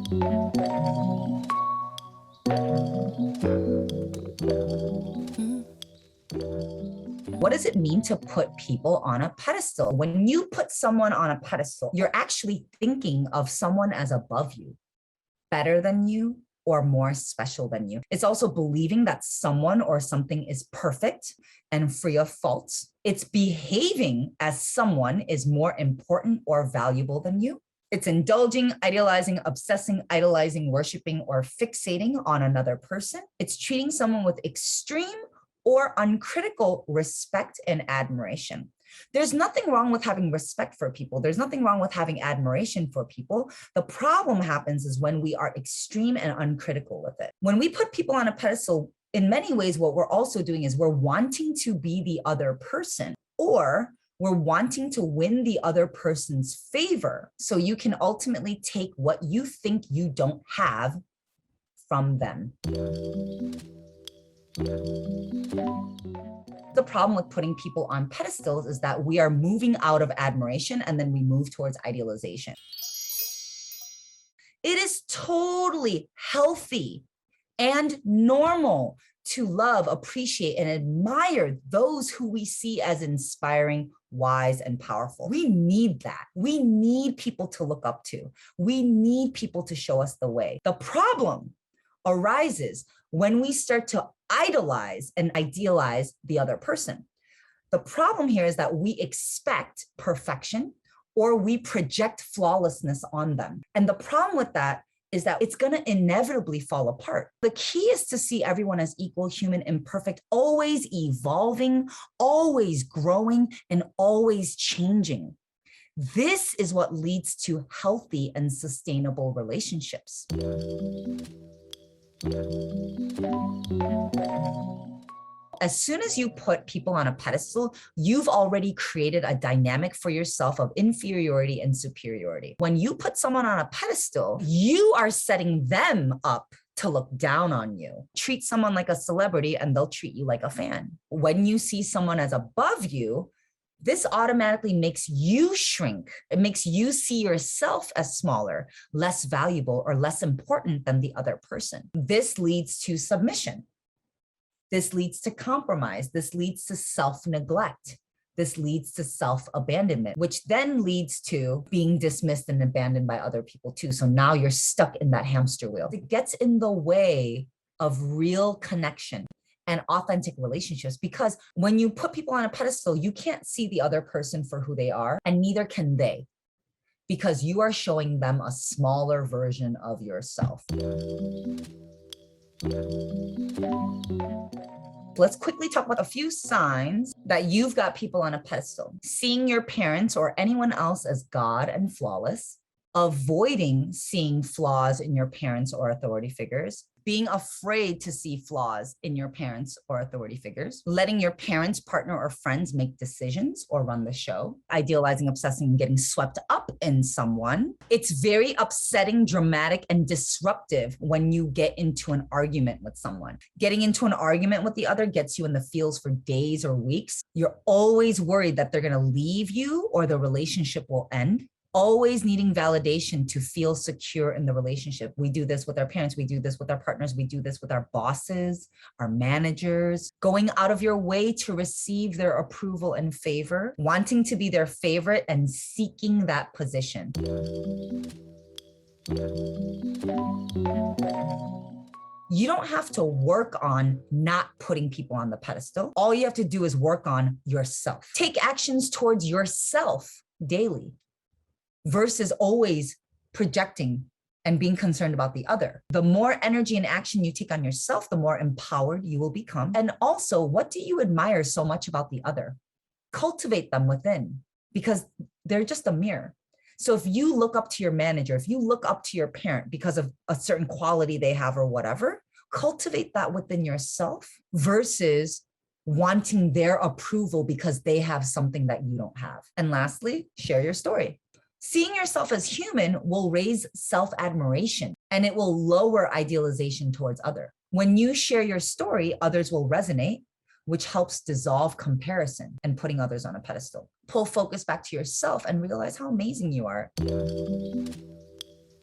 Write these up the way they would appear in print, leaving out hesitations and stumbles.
What does it mean to put people on a pedestal? When you put someone on a pedestal, you're actually thinking of someone as above you, better than you, or more special than you. It's also believing that someone or something is perfect and free of faults. It's behaving as someone is more important or valuable than you. It's indulging, idealizing, obsessing, idolizing, worshiping, or fixating on another person. It's treating someone with extreme or uncritical respect and admiration. There's nothing wrong with having respect for people. There's nothing wrong with having admiration for people. The problem happens is when we are extreme and uncritical with it. When we put people on a pedestal, in many ways, what we're also doing is we're wanting to be the other person, or we're wanting to win the other person's favor so you can ultimately take what you think you don't have from them. The problem with putting people on pedestals is that we are moving out of admiration and then we move towards idealization. It is totally healthy and normal to love, appreciate, and admire those who we see as inspiring, wise, and powerful. We need that. We need people to look up to. We need people to show us the way. The problem arises when we start to idolize and idealize the other person. The problem here is that we expect perfection or we project flawlessness on them. And the problem with that is that it's going to inevitably fall apart. The key is to see everyone as equal, human, imperfect, always evolving, always growing, and always changing. This is what leads to healthy and sustainable relationships. As soon as you put people on a pedestal, you've already created a dynamic for yourself of inferiority and superiority. When you put someone on a pedestal, you are setting them up to look down on you. Treat someone like a celebrity and they'll treat you like a fan. When you see someone as above you, this automatically makes you shrink. It makes you see yourself as smaller, less valuable, or less important than the other person. This leads to submission. This leads to compromise. This leads to self-neglect. This leads to self-abandonment, which then leads to being dismissed and abandoned by other people too. So now you're stuck in that hamster wheel. It gets in the way of real connection and authentic relationships, because when you put people on a pedestal, you can't see the other person for who they are, and neither can they, because you are showing them a smaller version of yourself. Let's quickly talk about a few signs that you've got people on a pedestal. Seeing your parents or anyone else as God and flawless, avoiding seeing flaws in your parents or authority figures, being afraid to see flaws in your parents or authority figures, letting your parents, partner, or friends make decisions or run the show, idealizing, obsessing, and getting swept up in someone. It's very upsetting, dramatic, and disruptive when you get into an argument with someone. Getting into an argument with the other gets you in the feels for days or weeks. You're always worried that they're going to leave you or the relationship will end. Always needing validation to feel secure in the relationship. We do this with our parents. We do this with our partners. We do this with our bosses, our managers. Going out of your way to receive their approval and favor, wanting to be their favorite and seeking that position. You don't have to work on not putting people on the pedestal. All you have to do is work on yourself. Take actions towards yourself daily, versus always projecting and being concerned about the other. The more energy and action you take on yourself, the more empowered you will become. And also, what do you admire so much about the other? Cultivate them within, because they're just a mirror. So if you look up to your manager, if you look up to your parent because of a certain quality they have or whatever, cultivate that within yourself versus wanting their approval because they have something that you don't have. And lastly, share your story. Seeing yourself as human will raise self-admiration and it will lower idealization towards others. When you share your story, others will resonate, which helps dissolve comparison and putting others on a pedestal. Pull focus back to yourself and realize how amazing you are.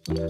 Yeah.